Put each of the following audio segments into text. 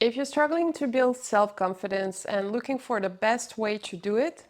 If you're struggling to build self-confidence and looking for the best way to do it,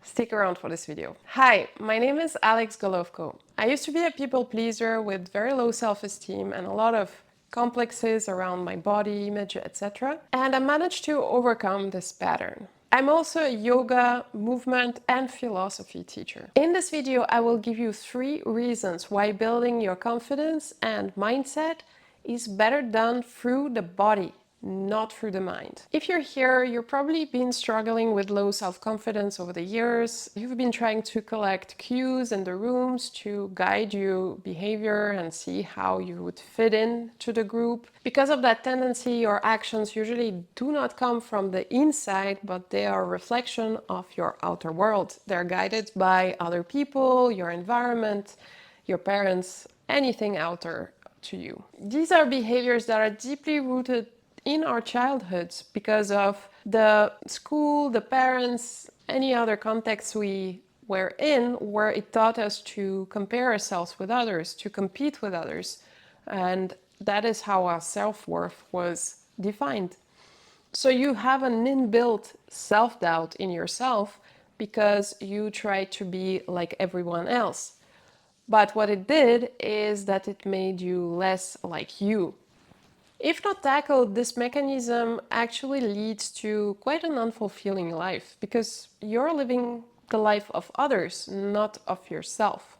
stick around for this video. Hi, my name is Alex Golovko. I used to be a people pleaser with very low self-esteem and a lot of complexes around my body image, etc. And I managed to overcome this pattern. I'm also a yoga, movement, and philosophy teacher. In this video, I will give you 3 reasons why building your confidence and mindset is better done through the body, not through the mind. If you're here, you've probably been struggling with low self-confidence over the years. You've been trying to collect cues in the rooms to guide your behavior and see how you would fit in to the group. Because of that tendency, your actions usually do not come from the inside, but they are a reflection of your outer world. They're guided by other people, your environment, your parents, anything outer to you. These are behaviors that are deeply rooted in our childhoods because of the school, the parents, any other context we were in where it taught us to compare ourselves with others, to compete with others. And that is how our self-worth was defined. So you have an inbuilt self-doubt in yourself because you try to be like everyone else. But what it did is that it made you less like you. If not tackled, this mechanism actually leads to quite an unfulfilling life because you're living the life of others, not of yourself.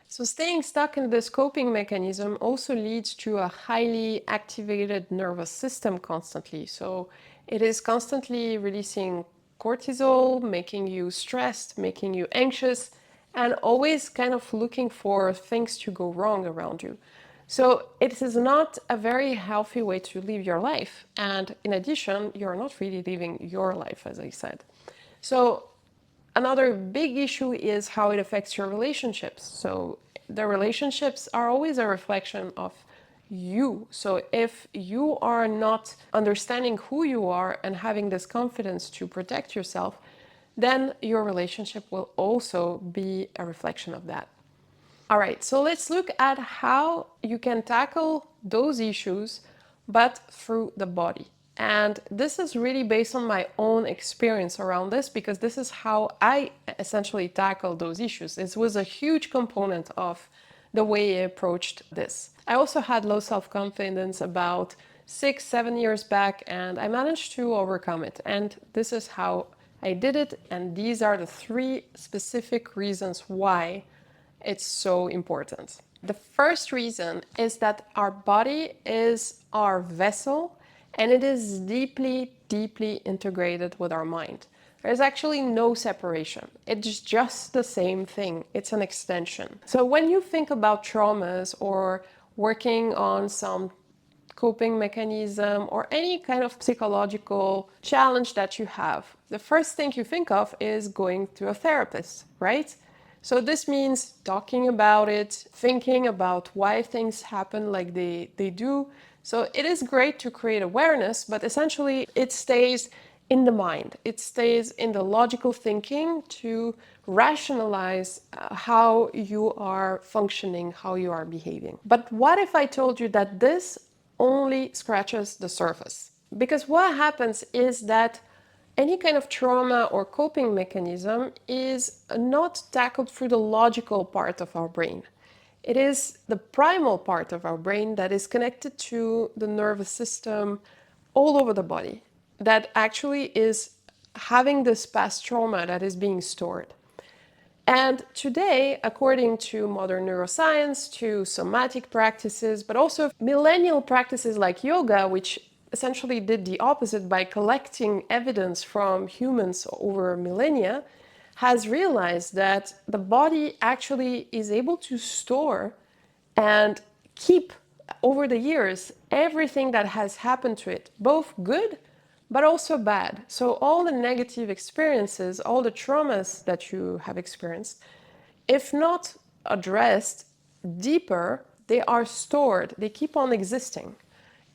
So staying stuck in this coping mechanism also leads to a highly activated nervous system constantly. So it is constantly releasing cortisol, making you stressed, making you anxious, and always kind of looking for things to go wrong around you. So it is not a very healthy way to live your life. And in addition, you're not really living your life, as I said. So another big issue is how it affects your relationships. So the relationships are always a reflection of you. So if you are not understanding who you are and having this confidence to protect yourself, then your relationship will also be a reflection of that. All right, so let's look at how you can tackle those issues, but through the body. And this is really based on my own experience around this because this is how I essentially tackled those issues. This was a huge component of the way I approached this. I also had low self-confidence about 6-7 years back, and I managed to overcome it. And this is how I did it. And these are the 3 specific reasons why it's so important. The first reason is that our body is our vessel and it is deeply, deeply integrated with our mind. There's actually no separation. It's just the same thing. It's an extension. So when you think about traumas or working on some coping mechanism or any kind of psychological challenge that you have, the first thing you think of is going to a therapist, right? So this means talking about it, thinking about why things happen like they do. So it is great to create awareness, but essentially it stays in the mind. It stays in the logical thinking to rationalize how you are functioning, how you are behaving. But what if I told you that this only scratches the surface? Because what happens is that any kind of trauma or coping mechanism is not tackled through the logical part of our brain. It is the primal part of our brain that is connected to the nervous system all over the body that actually is having this past trauma that is being stored. And today, according to modern neuroscience, to somatic practices, but also millennial practices like yoga, which essentially did the opposite by collecting evidence from humans over millennia, has realized that the body actually is able to store and keep over the years everything that has happened to it, both good but also bad. So all the negative experiences, all the traumas that you have experienced, if not addressed deeper, they are stored, they keep on existing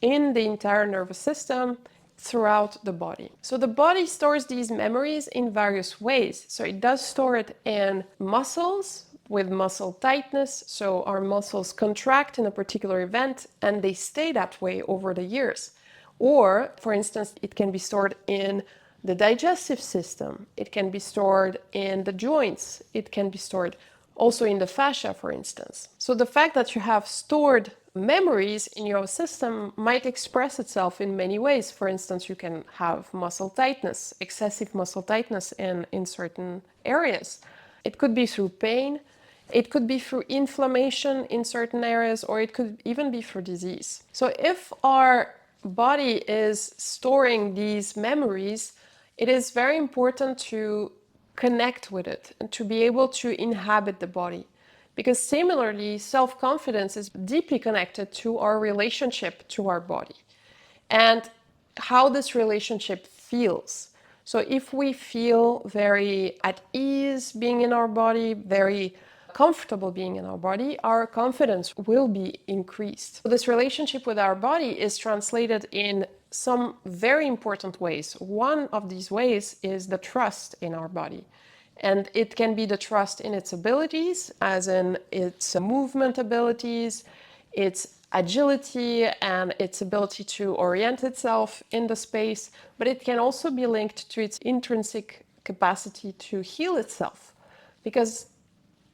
in the entire nervous system throughout the body. So the body stores these memories in various ways. So it does store it in muscles with muscle tightness. So our muscles contract in a particular event and they stay that way over the years. Or, for instance, it can be stored in the digestive system. It can be stored in the joints. It can be stored also in the fascia, for instance. So the fact that you have stored memories in your system might express itself in many ways. For instance, you can have muscle tightness, excessive muscle tightness in certain areas. It could be through pain. It could be through inflammation in certain areas, or it could even be through disease. So if our body is storing these memories, it is very important to connect with it and to be able to inhabit the body. Because similarly, self-confidence is deeply connected to our relationship to our body and how this relationship feels. So if we feel very at ease being in our body, very comfortable being in our body, our confidence will be increased. So this relationship with our body is translated in some very important ways. One of these ways is the trust in our body. And it can be the trust in its abilities, as in its movement abilities, its agility, and its ability to orient itself in the space. But it can also be linked to its intrinsic capacity to heal itself. Because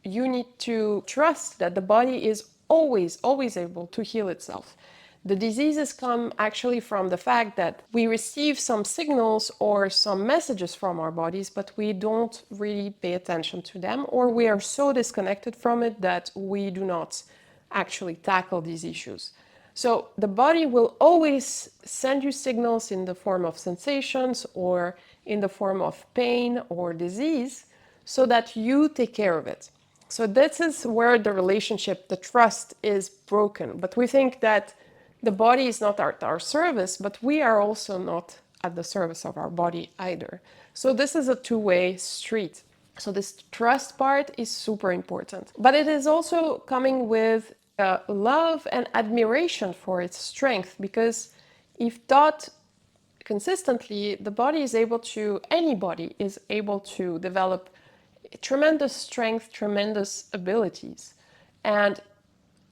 you need to trust that the body is always able to heal itself. The diseases come actually from the fact that we receive some signals or some messages from our bodies, but we don't really pay attention to them, or we are so disconnected from it that we do not actually tackle these issues. So the body will always send you signals in the form of sensations or in the form of pain or disease so that you take care of it. So this is where the relationship, the trust is broken. But we think that the body is not at our service, but we are also not at the service of our body either. So this is a two-way street. So this trust part is super important. But it is also coming with love and admiration for its strength, because if taught consistently, the body is able to, anybody is able to develop tremendous strength, tremendous abilities. And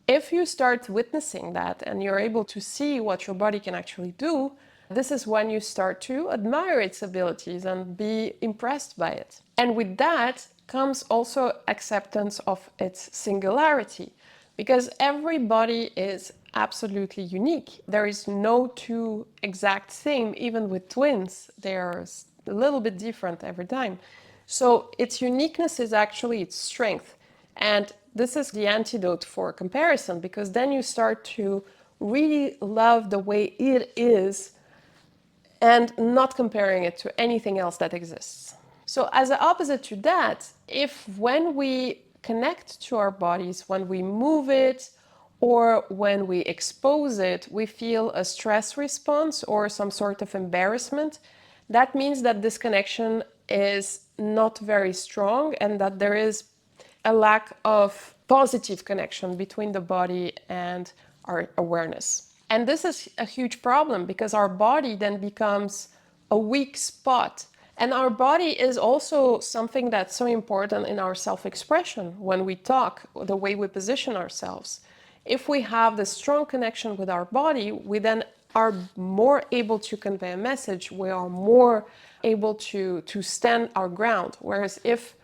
if you start witnessing that and you're able to see what your body can actually do, this is when you start to admire its abilities and be impressed by it. And with that comes also acceptance of its singularity, because every body is absolutely unique. There is no two exact same, even with twins, they're a little bit different every time. So its uniqueness is actually its strength. And this is the antidote for comparison, because then you start to really love the way it is and not comparing it to anything else that exists. So as an opposite to that, if when we connect to our bodies, when we move it, or when we expose it, we feel a stress response or some sort of embarrassment, that means that this connection is not very strong and that there is a lack of positive connection between the body and our awareness. And this is a huge problem because our body then becomes a weak spot. And our body is also something that's so important in our self-expression when we talk, the way we position ourselves. If we have this strong connection with our body, we then are more able to convey a message. We are more able to stand our ground. Whereas if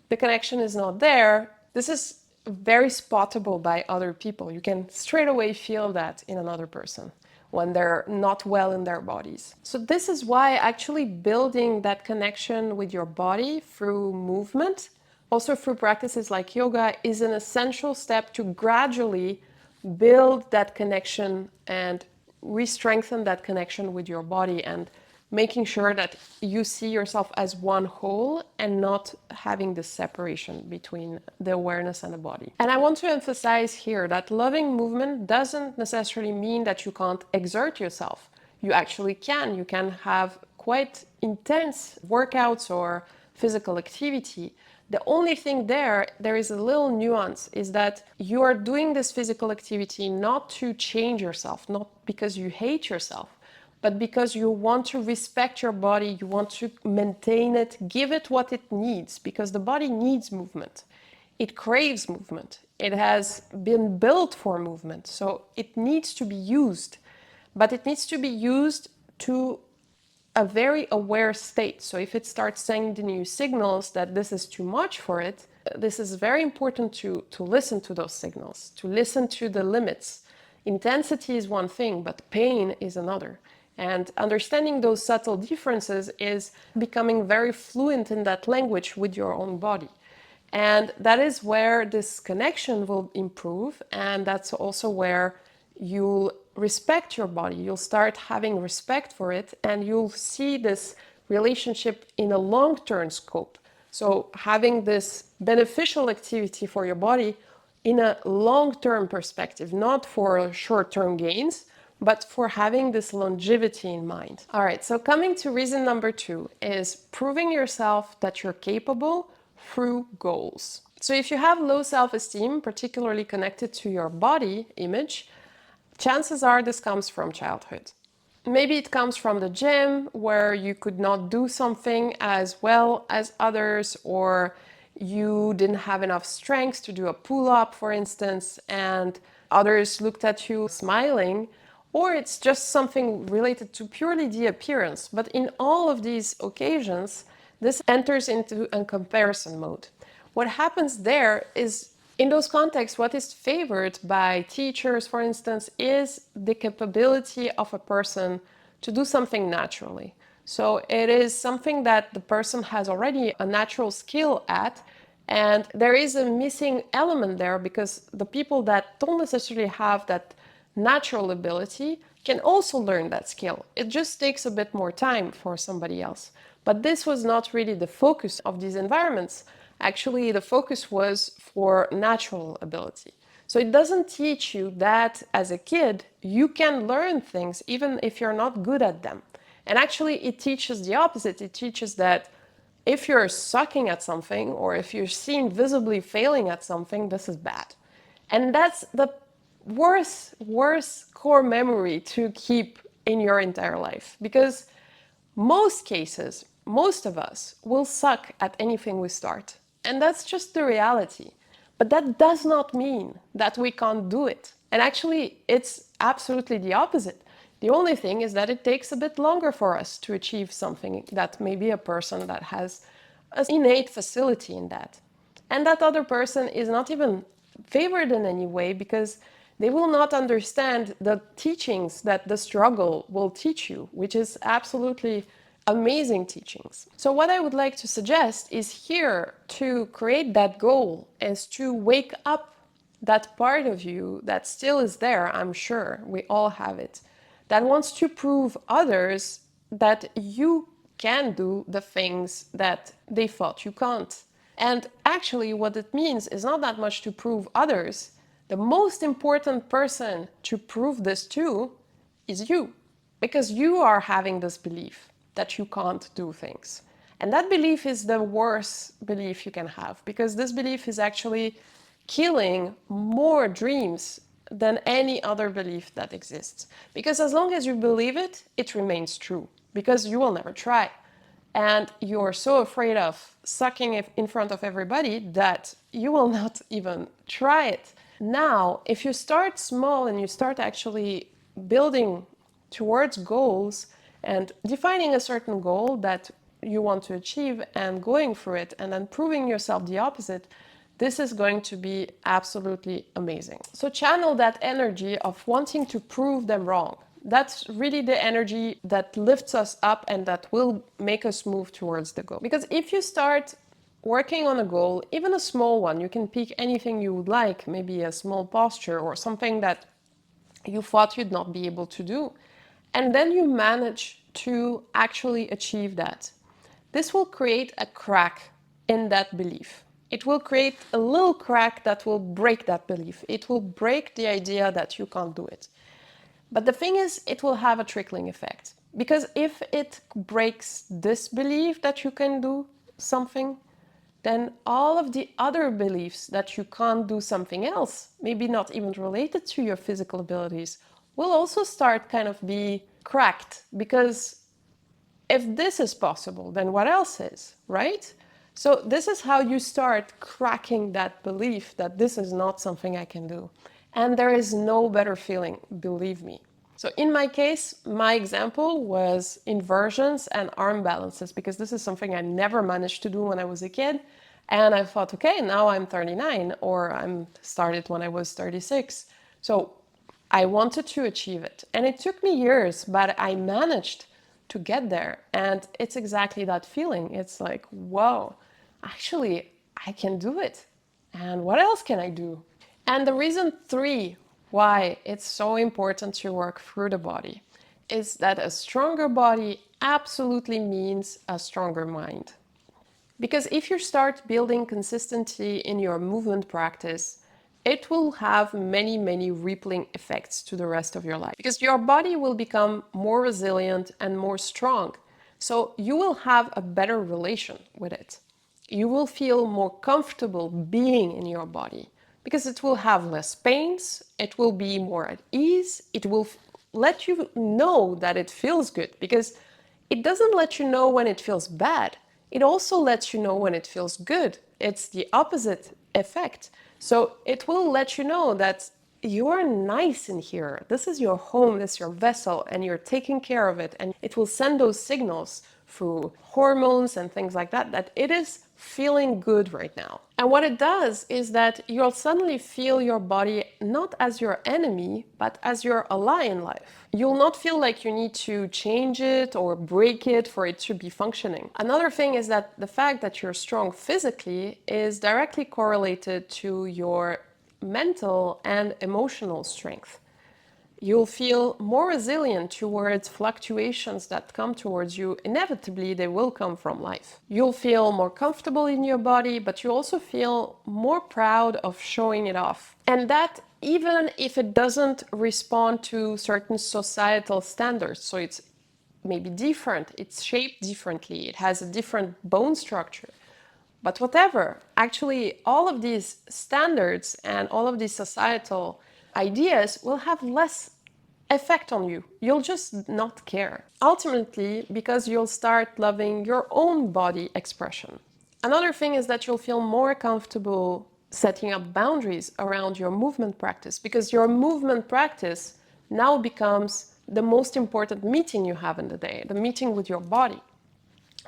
the connection is not there, this is very spottable by other people. You can straight away feel that in another person when they're not well in their bodies. So this is why actually building that connection with your body through movement, also through practices like yoga, is an essential step to gradually build that connection and re-strengthen that connection with your body, and making sure that you see yourself as one whole and not having this separation between the awareness and the body. And I want to emphasize here that loving movement doesn't necessarily mean that you can't exert yourself. You actually can. You can have quite intense workouts or physical activity. The only thing there is a little nuance, is that you are doing this physical activity not to change yourself, not because you hate yourself, but because you want to respect your body, you want to maintain it, give it what it needs, because the body needs movement. It craves movement. It has been built for movement, so it needs to be used. but it needs to be used to a very aware state. So if it starts sending you signals that this is too much for it, this is very important to listen to those signals, to listen to the limits. Intensity is one thing, but pain is another. And understanding those subtle differences is becoming very fluent in that language with your own body. And that is where this connection will improve. And that's also where you'll respect your body. You'll start having respect for it, and you'll see this relationship in a long-term scope. So having this beneficial activity for your body in a long-term perspective, not for short-term gains, but for having this longevity in mind. All right, so coming to reason number 2 is proving yourself that you're capable through goals. So if you have low self-esteem, particularly connected to your body image, chances are this comes from childhood. Maybe it comes from the gym where you could not do something as well as others, or you didn't have enough strength to do a pull-up, for instance, and others looked at you smiling, or it's just something related to purely the appearance. But in all of these occasions, this enters into a comparison mode. What happens there is, in those contexts, what is favored by teachers, for instance, is the capability of a person to do something naturally. So it is something that the person has already a natural skill at, and there is a missing element there because the people that don't necessarily have that natural ability can also learn that skill. It just takes a bit more time for somebody else. But this was not really the focus of these environments. Actually, the focus was for natural ability. So it doesn't teach you that as a kid, you can learn things even if you're not good at them. And actually, it teaches the opposite. It teaches that if you're sucking at something, or if you're seen visibly failing at something, this is bad. And that's the worst core memory to keep in your entire life. Because most cases, most of us will suck at anything we start. And that's just the reality. But that does not mean that we can't do it. And actually, it's absolutely the opposite. The only thing is that it takes a bit longer for us to achieve something that maybe a person that has an innate facility in that. And that other person is not even favored in any way because they will not understand the teachings that the struggle will teach you, which is absolutely amazing teachings. So what I would like to suggest is here to create that goal is to wake up that part of you that still is there, I'm sure, we all have it, that wants to prove others that you can do the things that they thought you can't. And actually what it means is not that much to prove others. The most important person to prove this to is you, because you are having this belief that you can't do things. And that belief is the worst belief you can have, because this belief is actually killing more dreams than any other belief that exists. Because as long as you believe it, it remains true, because you will never try. And you're so afraid of sucking it in front of everybody that you will not even try it. Now, if you start small and you start actually building towards goals and defining a certain goal that you want to achieve and going through it and then proving yourself the opposite, this is going to be absolutely amazing. So channel that energy of wanting to prove them wrong. That's really the energy that lifts us up and that will make us move towards the goal. Because if you start working on a goal, even a small one, you can pick anything you would like, maybe a small posture or something that you thought you'd not be able to do, and then you manage to actually achieve that. This will create a crack in that belief. It will create a little crack that will break that belief. It will break the idea that you can't do it. But the thing is, it will have a trickling effect. Because if it breaks this belief that you can do something, then all of the other beliefs that you can't do something else, maybe not even related to your physical abilities, will also start kind of be cracked. Because if this is possible, then what else is, right? So this is how you start cracking that belief that this is not something I can do. And there is no better feeling, believe me. So in my case, my example was inversions and arm balances, because this is something I never managed to do when I was a kid. And I thought, okay, now I'm 39, or I'm started when I was 36. So I wanted to achieve it. And it took me years, but I managed to get there. And it's exactly that feeling. It's like, whoa, actually, I can do it. And what else can I do? And the reason three why it's so important to work through the body is that a stronger body absolutely means a stronger mind. Because if you start building consistency in your movement practice, it will have many, many rippling effects to the rest of your life. Because your body will become more resilient and more strong. So you will have a better relation with it. You will feel more comfortable being in your body because it will have less pains, it will be more at ease, it will let you know that it feels good, because it doesn't let you know when it feels bad. It also lets you know when it feels good. It's the opposite effect. So it will let you know that you're nice in here. This is your home, this is your vessel, and you're taking care of it. And it will send those signals through hormones and things like that, that it is feeling good right now. And what it does is that you'll suddenly feel your body not as your enemy, but as your ally in life. You'll not feel like you need to change it or break it for it to be functioning. Another thing is that the fact that you're strong physically is directly correlated to your mental and emotional strength. You'll feel more resilient towards fluctuations that come towards you. Inevitably, they will come from life. You'll feel more comfortable in your body, but you also feel more proud of showing it off. And that even if it doesn't respond to certain societal standards, so it's maybe different, it's shaped differently, it has a different bone structure. But whatever, actually, all of these standards and all of these societal ideas will have less effect on you. You'll just not care. Ultimately, because you'll start loving your own body expression. Another thing is that you'll feel more comfortable setting up boundaries around your movement practice, because your movement practice now becomes the most important meeting you have in the day, the meeting with your body.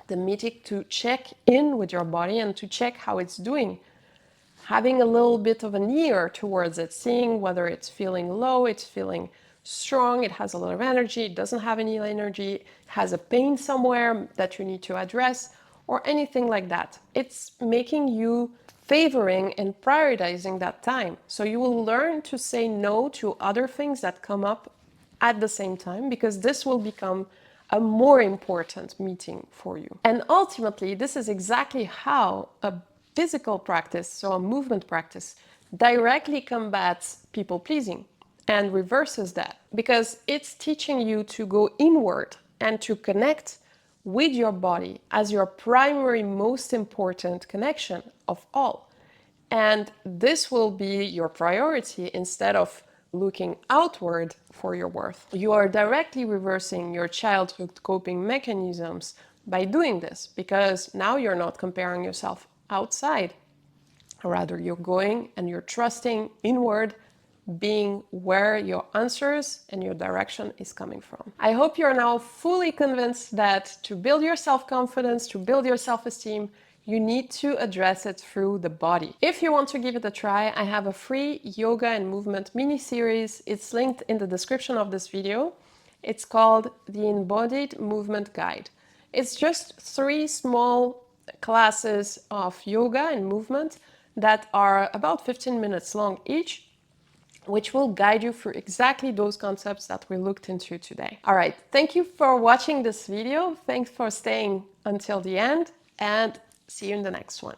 The meeting to check in with your body and to check how it's doing. Having a little bit of an ear towards it, seeing whether it's feeling low, it's feeling strong, it has a lot of energy, it doesn't have any energy, has a pain somewhere that you need to address, or anything like that. It's making you favoring and prioritizing that time. So you will learn to say no to other things that come up at the same time, because this will become a more important meeting for you. And ultimately, this is exactly how a physical practice, so a movement practice, directly combats people pleasing and reverses that, because it's teaching you to go inward and to connect with your body as your primary, most important connection of all. And this will be your priority instead of looking outward for your worth. You are directly reversing your childhood coping mechanisms by doing this, because now you're not comparing yourself outside. Rather, you're going and you're trusting inward, being where your answers and your direction is coming from. I hope you're now fully convinced that to build your self-confidence, to build your self-esteem, you need to address it through the body. If you want to give it a try, I have a free yoga and movement mini-series. It's linked in the description of this video. It's called the Embodied Movement Guide. It's just 3 small classes of yoga and movement that are about 15 minutes long each, which will guide you through exactly those concepts that we looked into today. All right, thank you for watching this video. Thanks for staying until the end, and see you in the next one.